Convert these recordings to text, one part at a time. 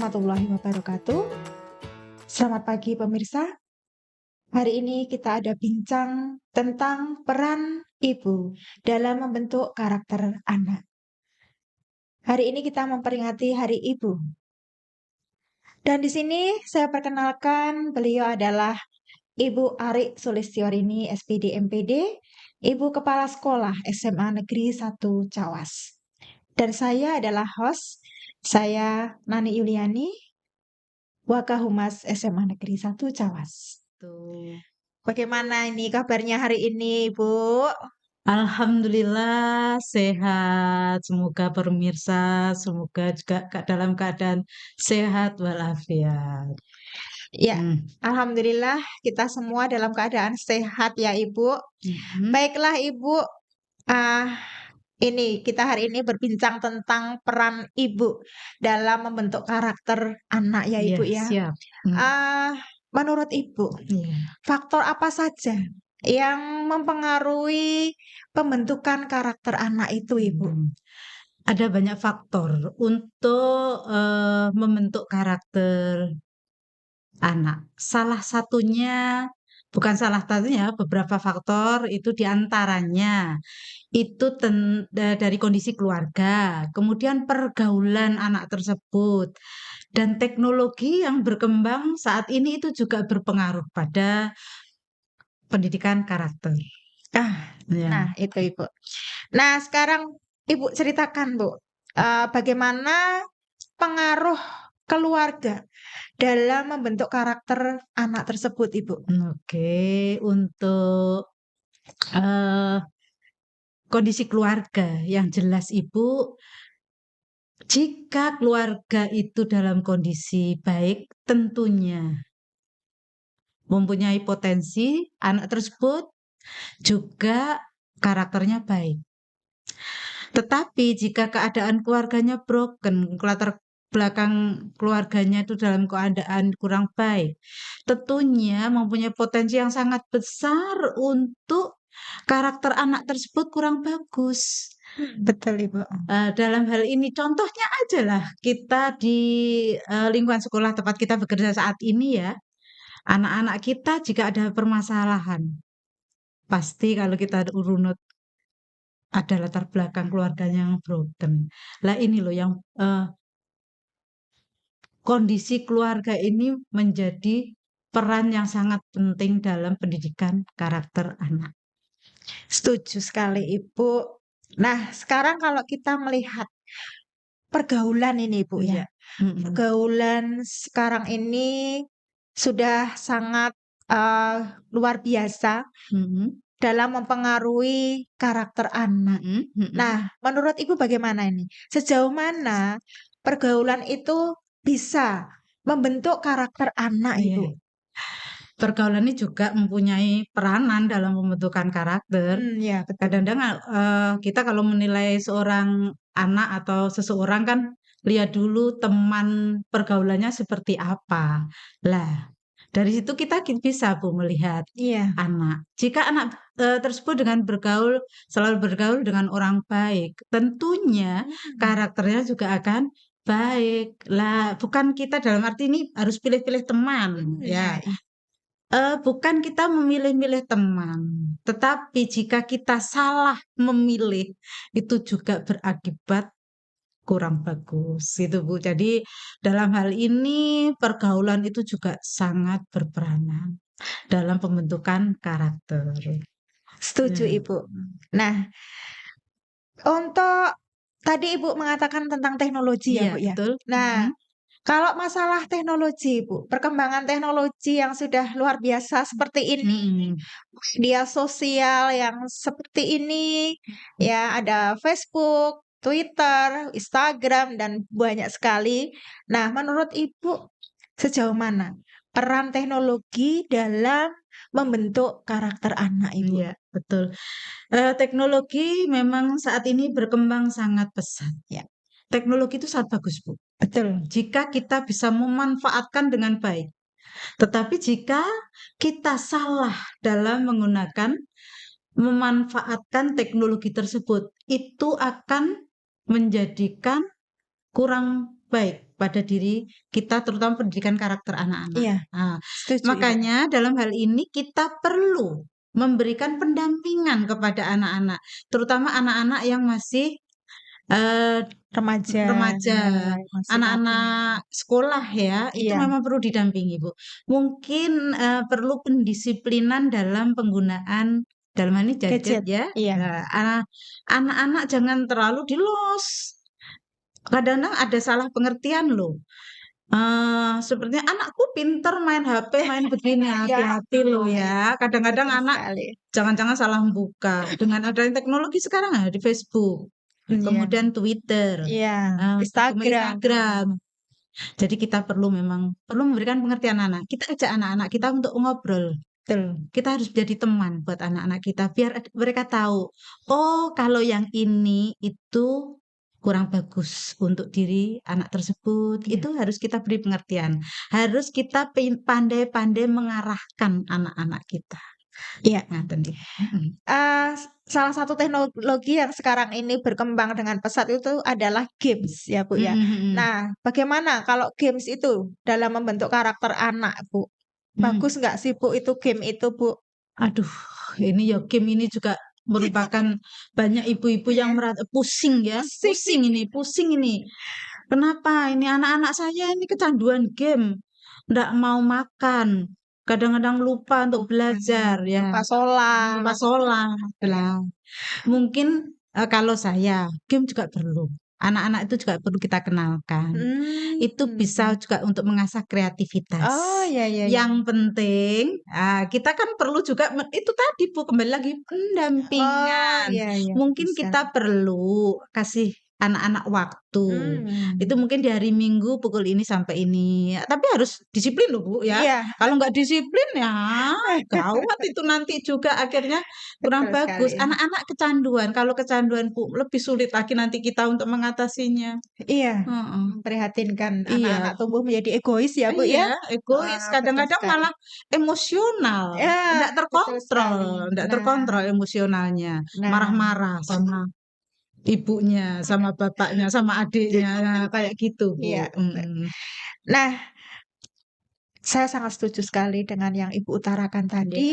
warahmatullahi wabarakatuh. Selamat pagi pemirsa. Hari ini kita ada bincang tentang peran ibu dalam membentuk karakter anak. Hari ini kita memperingati Hari Ibu. Dan di sini saya perkenalkan beliau adalah Ibu Ari Sulistyorini SPD MPD, Ibu Kepala Sekolah SMA Negeri 1 Cawas. Dan saya adalah host, saya Nani Yuliani, Wakahumas SMA Negeri 1 Cawas. Tuh. Bagaimana ini kabarnya hari ini, Ibu? Alhamdulillah sehat. Semoga pemirsa semoga juga dalam keadaan sehat walafiat. Ya, Hmm. alhamdulillah kita semua dalam keadaan sehat ya, Ibu. Mhm. Baiklah, Ibu. Ini kita hari ini berbincang tentang peran ibu dalam membentuk karakter anak ya, Iya, Ibu ya. siap. Menurut Ibu, Iya. faktor apa saja yang mempengaruhi pembentukan karakter anak itu, Ibu? Ada banyak faktor untuk membentuk karakter anak. Bukan salah satunya, beberapa faktor itu diantaranya itu dari kondisi keluarga, kemudian pergaulan anak tersebut, dan teknologi yang berkembang saat ini itu juga berpengaruh pada pendidikan karakter. Nah, Ya. itu Ibu. Nah, sekarang Ibu ceritakan, Bu, bagaimana pengaruh keluarga dalam membentuk karakter anak tersebut, Ibu? Oke, untuk eh, kondisi keluarga yang jelas Ibu, jika keluarga itu dalam kondisi baik, tentunya mempunyai potensi anak tersebut juga karakternya baik. Tetapi jika keadaan keluarganya broken, latar belakang keluarganya itu dalam keadaan kurang baik, tentunya mempunyai potensi yang sangat besar untuk karakter anak tersebut kurang bagus. Betul, Ibu. Dalam hal ini contohnya aja lah kita di lingkungan sekolah tempat kita bekerja saat ini ya, anak-anak kita jika ada permasalahan, pasti kalau kita runut ada latar belakang keluarganya yang broken. Lah ini loh yang kondisi keluarga ini menjadi peran yang sangat penting dalam pendidikan karakter anak. Setuju sekali, Ibu. Nah, sekarang kalau kita melihat pergaulan ini, Ibu ya. Iya. Pergaulan sekarang ini sudah sangat luar biasa dalam mempengaruhi karakter anak. Nah, menurut Ibu bagaimana ini? Sejauh mana pergaulan itu bisa membentuk karakter anak, Iya. Ibu? Pergaulan ini juga mempunyai peranan dalam pembentukan karakter. Ya, betul. Kadang-kadang kita kalau menilai seorang anak atau seseorang kan lihat dulu teman pergaulannya seperti apa. Lah, dari situ kita bisa Bu melihat Iya. anak. Jika anak tersebut selalu bergaul dengan orang baik, tentunya karakternya juga akan baik. Lah, bukan kita dalam arti ini harus pilih-pilih teman, ya. Iya. Bukan kita memilih-milih teman, tetapi jika kita salah memilih, itu juga berakibat kurang bagus, gitu Bu. Jadi dalam hal ini pergaulan itu juga sangat berperanan dalam pembentukan karakter. Setuju, Ya. Ibu. Nah, untuk tadi Ibu mengatakan tentang teknologi ya, Iya, Bu ya. betul. Nah, kalau masalah teknologi, Bu, perkembangan teknologi yang sudah luar biasa seperti ini, media sosial yang seperti ini, ya ada Facebook, Twitter, Instagram, dan banyak sekali. Nah, menurut Ibu sejauh mana peran teknologi dalam membentuk karakter anak, Ibu? Iya, betul. Teknologi memang saat ini berkembang sangat pesat. Ya, Teknologi itu sangat bagus, Bu. betul. Jika kita bisa memanfaatkan dengan baik. Tetapi jika kita salah dalam memanfaatkan teknologi tersebut, itu akan menjadikan kurang baik pada diri kita, terutama pendidikan karakter anak-anak. Iya, Nah, setuju Ibu. makanya dalam hal ini kita perlu memberikan pendampingan kepada anak-anak, terutama anak-anak yang masih Eee, Remaja, remaja, masih nabung. anak-anak sekolah ya, itu Iya, memang perlu didampingi, Bu. Mungkin, perlu pendisiplinan dalam penggunaan dalam hal ini gadget gadget. ya, Iya. anak-anak jangan terlalu di-los. Kadang-kadang ada salah pengertian loh, sepertinya, "Anakku pinter main HP, main begini." Ya Hati-hati loh ampun, ya, kadang-kadang betul anak sekali. jangan-jangan salah buka. Dengan adanya teknologi sekarang di Facebook, Iya, kemudian Twitter, iya, kemudian Instagram. Instagram. Jadi kita perlu memberikan pengertian anak. Kita ajak anak-anak kita untuk ngobrol. Betul. Kita harus jadi teman buat anak-anak kita biar mereka tahu, oh kalau yang ini itu kurang bagus untuk diri anak tersebut. Iya. Itu harus kita beri pengertian. Harus kita pandai-pandai mengarahkan anak-anak kita. Iya. Ngaten iki. Mhm. Salah satu teknologi yang sekarang ini berkembang dengan pesat itu adalah games ya, Bu, ya. Mhm mhm. Nah, bagaimana kalau games itu dalam membentuk karakter anak, Bu? Mhm. Bagus nggak sih, Bu, itu game itu, Bu? Aduh, ini ya game ini juga merupakan banyak ibu-ibu yang Iya, pusing ya, pusing. pusing ini. Kenapa ini anak-anak saya ini kecanduan game, ndak mau makan, kadang-kadang lupa untuk belajar ya, Lupa sholat. lupa sholat Iya. lah. Mungkin, kalau saya, game juga perlu, anak-anak itu juga perlu kita kenalkan. Itu bisa Mmm. juga untuk mengasah kreativitas. Oh, ya ya ya. Yang penting, kita kan perlu juga itu tadi Bu, kembali lagi Oh, pendampingan. ya ya, Mungkin bisa. kita perlu kasih anak-anak waktu. Itu Mmm. mungkin di hari Minggu pukul ini sampai ini, tapi harus disiplin loh Bu ya. Iya, Kalau nggak disiplin ya gawat itu nanti juga akhirnya kurang betul bagus. sekali. Anak-anak kecanduan, kalau kecanduan Bu lebih sulit lagi nanti kita untuk mengatasinya. Iya, Heeh. memprihatinkan Iya anak-anak tumbuh menjadi egois ya, Bu, iya, ya? egois, Betul kadang-kadang sekali. malah emosional, Ya, betul sekali. ndak Nah terkontrol emosionalnya, nah, marah-marah sama ibunya, sama bapaknya, sama adiknya, nah, kayak gitu, Bu, iya. mhm. Nah, saya sangat setuju sekali dengan yang Ibu utarakan Iya, tadi.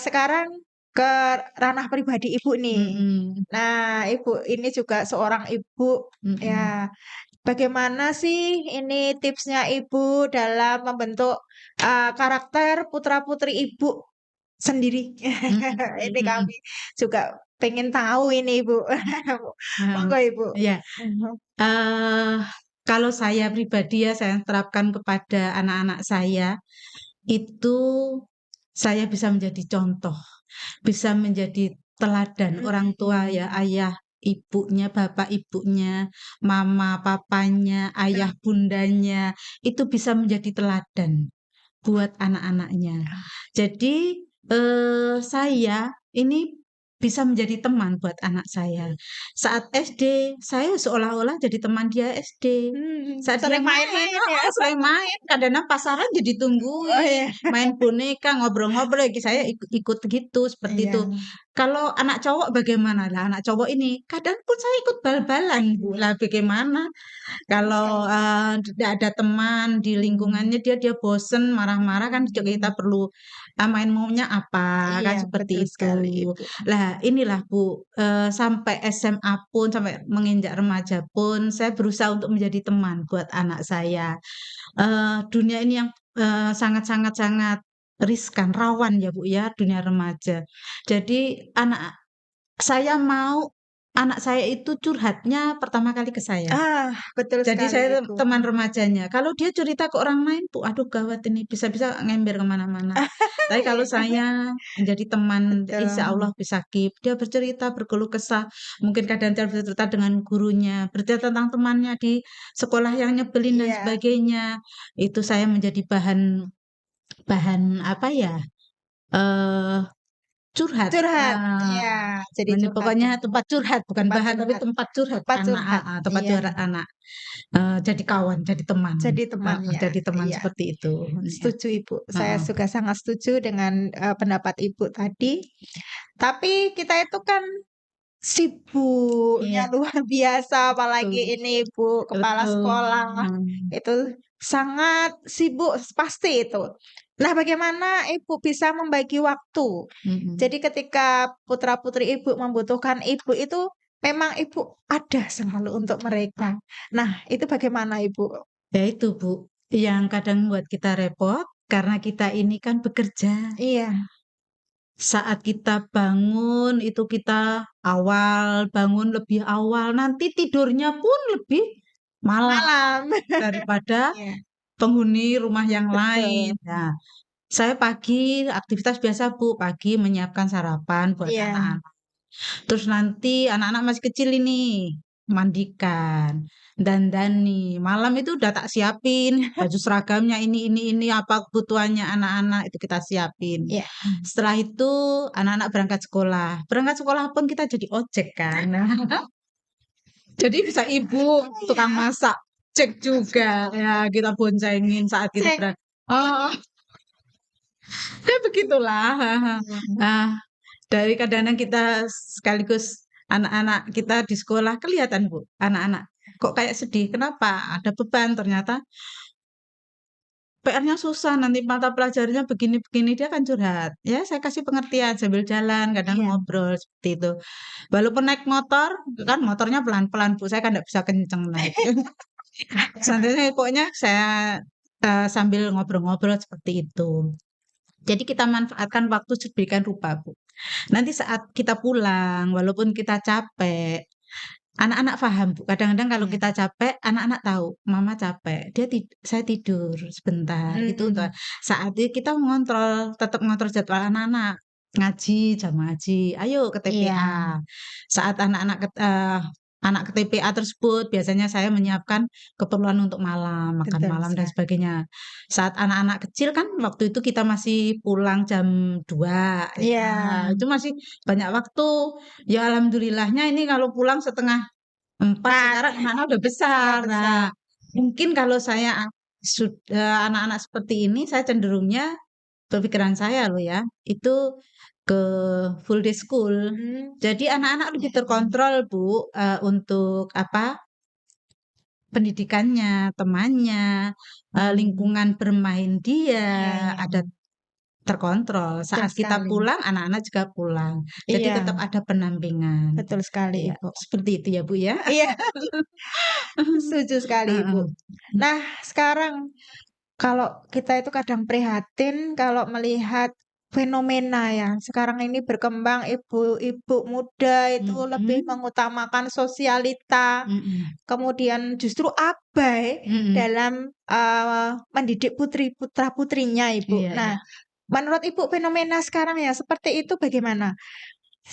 Sekarang ke ranah pribadi Ibu nih. mhm, Nah, Ibu ini juga seorang ibu, mhm, ya, bagaimana sih ini tipsnya Ibu dalam membentuk, karakter putra-putri Ibu sendiri? mhm Ini mhm mhm, kami juga pengen tahu ini, Ibu. heeh, Monggo, Ibu. iya, Mhm. eee, kalau saya pribadi ya, saya terapkan kepada anak-anak saya, itu saya bisa menjadi contoh. Bisa menjadi teladan orang tua ya, Mmm. ayah ibunya, bapak ibunya, mama papanya, ayah bundanya, itu bisa menjadi teladan buat anak-anaknya. Jadi, saya ini bisa menjadi teman buat anak saya. Saat SD, saya seolah-olah jadi teman dia SD. Saat dia Sering main main-main ya? sering main, kadang-kadang pasaran jadi Oh, ditungguin, iya. main boneka, ngobrol-ngobrol, saya ikut gitu, seperti itu. Iya. Kalau anak cowok bagaimana? Lah anak cowok ini, kadang pun saya ikut bal-balan, Bu, lah bagaimana? Betul Kalau, sekali. tidak ada teman di Mmm. lingkungannya, dia bosen, marah-marah kan juga kita Mhm. perlu, main maunya apa, kan Iya, betul seperti itu. sekali, Ibu. Lah inilah Bu, sampai SMA pun, sampai menginjak remaja pun, saya berusaha untuk menjadi teman buat anak saya. Dunia ini yang, sangat sangat riskan, rawan ya Bu ya, dunia remaja. Jadi saya mau anak saya itu curhatnya pertama kali ke saya. Betul Jadi sekali saya itu. teman remajanya. Kalau dia cerita ke orang lain tuh, aduh gawat ini, bisa-bisa ngember ke mana-mana. Tapi kalau Iya, saya menjadi teman, insya betul. Allah bisa dia bercerita, berkeluh kesah, mungkin kadang dia bercerita dengan gurunya, bercerita tentang temannya di sekolah yang nyebelin dan Iya, sebagainya. Itu saya menjadi bahan bahan apa ya, eee, curhat, curhat. Iya, jadi curhat pokoknya itu, tempat curhat, bukan tempat bahan, tapi curhat tempat curhat tempat anak curhat. tempat Iya, curhat anak. Jadi kawan, jadi teman, jadi teman ya, jadi teman iya. seperti itu, iya, Setuju, Ibu. Saya heeh, juga sangat setuju dengan, pendapat Ibu tadi. Tapi kita itu kan sibuknya Iya, luar biasa, apalagi betul ini Ibu kepala betul, sekolah, mhm, itu sangat sibuk, pasti itu. Nah, bagaimana Ibu bisa membagi waktu? mhm. Jadi ketika putra-putri Ibu membutuhkan Ibu itu memang Ibu ada selalu untuk mereka. Nah, itu bagaimana Ibu? Ya itu, Bu, yang kadang buat kita repot karena kita ini kan bekerja. Iya, Saat kita bangun itu kita bangun lebih awal, nanti tidurnya pun lebih malam malam. daripada Iya, penghuni rumah yang lain. betul. Nah, saya pagi aktivitas biasa, Bu, pagi menyiapkan sarapan buat Iya. anak-anak. Terus nanti anak-anak masih kecil ini, mandikan, dandani. Malam itu udah tak siapin baju seragamnya ini, apa kebutuhannya anak-anak itu kita siapin. Iya. Setelah itu anak-anak berangkat sekolah. Berangkat sekolah pun kita jadi ojek kan. Nah, jadi bisa ibu tukang Iya. masak, cek juga ya kita boncengin saat kita Cek. berangkat. Oh, ya begitulah. Mmm, Nah, dari kadang-kadang kita sekaligus anak-anak kita di sekolah kelihatan, Bu, anak-anak kok kayak sedih, kenapa? Ada beban ternyata PR-nya susah, nanti mata pelajarannya begini-begini, dia kan curhat. Ya saya kasih pengertian sambil jalan, kadang iya. ngobrol seperti itu. Walaupun naik motor, kan motornya pelan-pelan, Bu, saya kan nggak bisa kenceng naik. Santai pokoknya saya, sambil ngobrol-ngobrol seperti itu. Jadi kita manfaatkan waktu sedemikian rupa, Bu. Nanti saat kita pulang, walaupun kita capek, anak-anak paham, Bu. Kadang-kadang kalau Iya. kita capek, anak-anak tahu, "Mama capek." Saya tidur sebentar, itu Mhm. saat itu kita tetap ngontrol jadwal anak-anak. Ngaji, jam ngaji, "Ayo ke Iya, TPA." Saat anak ke TPA tersebut, biasanya saya menyiapkan keperluan untuk malam, makan betul malam dan sekali. sebagainya. Saat anak-anak kecil kan waktu itu kita masih pulang jam 2, ya, Iya. itu masih banyak waktu. Ya alhamdulillahnya ini kalau pulang 3:30 Pas, sekarang anak-anak udah udah besar. besar. Nah, mungkin kalau anak-anak seperti ini saya cenderungnya pemikiran saya loh ya, itu ke full day school. Mmm, Jadi anak-anak lebih mhm. terkontrol, Bu, untuk apa, pendidikannya, temannya, Mmm, lingkungan bermain dia, iya, iya, ada terkontrol. betul Saat kita sekali. pulang, anak-anak juga pulang. Jadi tetap Iya, ada pendampingan. betul sekali, Iya, Ibu. seperti itu ya, Bu, ya. Iya, setuju sekali, Ibu. Heeh. Nah, sekarang kalau kita itu kadang prihatin kalau melihat fenomena yang sekarang ini berkembang, ibu-ibu muda itu lebih Mhm, mengutamakan sosialita, mhm, kemudian justru abai mhm. dalam, mendidik putra-putrinya, Ibu. Iya, iya. Nah, menurut Ibu fenomena sekarang yang seperti itu bagaimana?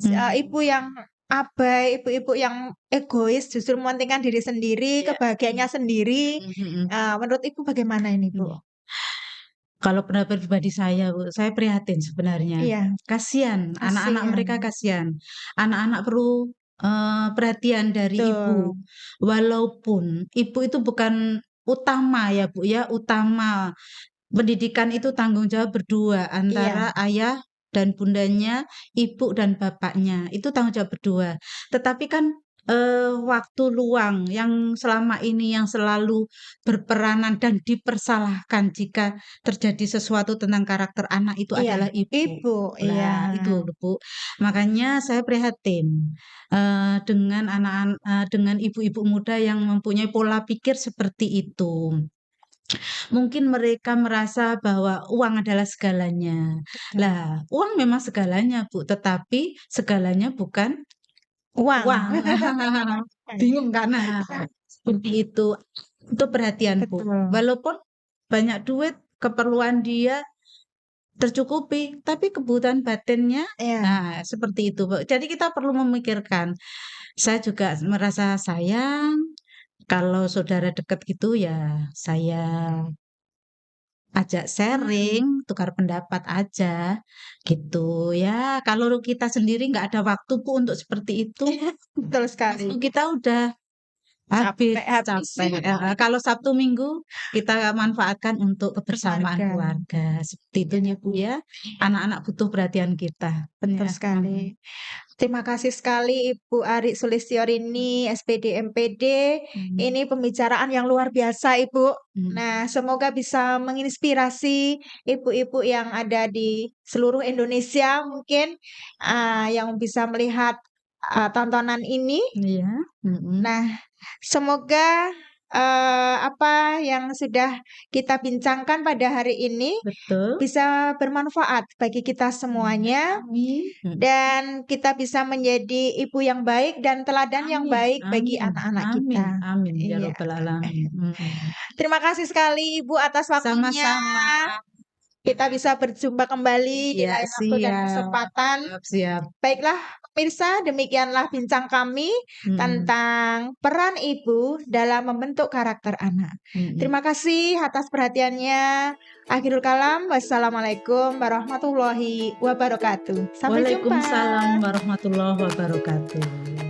Mmm, Ibu yang abai, ibu-ibu yang egois justru mementingkan diri sendiri, iya. kebahagiaannya sendiri, Mhm, mhm. menurut Ibu bagaimana ini, Bu? Iya. Kalau pendapat pribadi saya, Bu, saya prihatin sebenarnya. Iya, Kasihan, anak-anak kasihan. mereka kasihan. Anak-anak perlu, perhatian dari ibu. Betul. Walaupun ibu itu bukan utama ya, Bu, ya, utama. Pendidikan itu tanggung jawab berdua Iya, antara ayah dan bundanya, ibu dan bapaknya, itu tanggung jawab berdua. Tetapi kan, waktu luang yang selama ini yang selalu berperanan dan dipersalahkan jika terjadi sesuatu tentang karakter anak itu iya, adalah ibu. ibu, iya. Lah itu loh, Bu. Makanya saya prihatin, dengan ibu-ibu muda yang mempunyai pola pikir seperti itu. Mungkin mereka merasa bahwa uang adalah segalanya. Betul. Lah, uang memang segalanya, Bu, tetapi segalanya bukan Uang. uang. Bingung kan? Nah, seperti itu. Itu perhatian, Bu. Betul. Walaupun banyak duit, keperluan dia tercukupi, tapi kebutuhan batinnya, Iya, nah seperti itu, Bu. Jadi kita perlu memikirkan. Saya juga merasa sayang kalau saudara dekat gitu ya saya ajak mhm, sharing, tukar pendapat aja, gitu. Ya, kalau kita sendiri nggak ada waktu, Bu, untuk seperti itu. betul sekali. Waktu kita udah Habis Capek-habis. capek, kalau Sabtu Minggu kita manfaatkan untuk kebersamaan keluarga, seperti itu ya, Bu, ya. Anak-anak butuh perhatian kita, Betul ya. sekali. Terima kasih sekali Ibu Ari Sulistyorini, SPD MPD. Ini pembicaraan yang luar biasa, Ibu. Nah, semoga bisa menginspirasi ibu-ibu yang ada di seluruh Indonesia mungkin, yang bisa melihat, tontonan ini. Iya, Nah, semoga, apa yang sudah kita bincangkan pada hari ini betul. bisa bermanfaat bagi kita semuanya Amin, dan kita bisa menjadi ibu yang baik dan teladan yang amin, baik bagi amin, anak-anak amin, kita. amin, ya Iya. rabbal alamin, Terima kasih sekali Ibu atas waktunya. Sama-sama. Kita bisa berjumpa kembali di Iya, lain waktu dan kesempatan. siap. Baiklah, pemirsa, demikianlah bincang kami tentang peran ibu dalam membentuk karakter anak. Terima kasih atas perhatiannya. Akhirul kalam, wassalamualaikum warahmatullahi wabarakatuh. Sampai jumpa. Waalaikumsalam warahmatullahi wabarakatuh.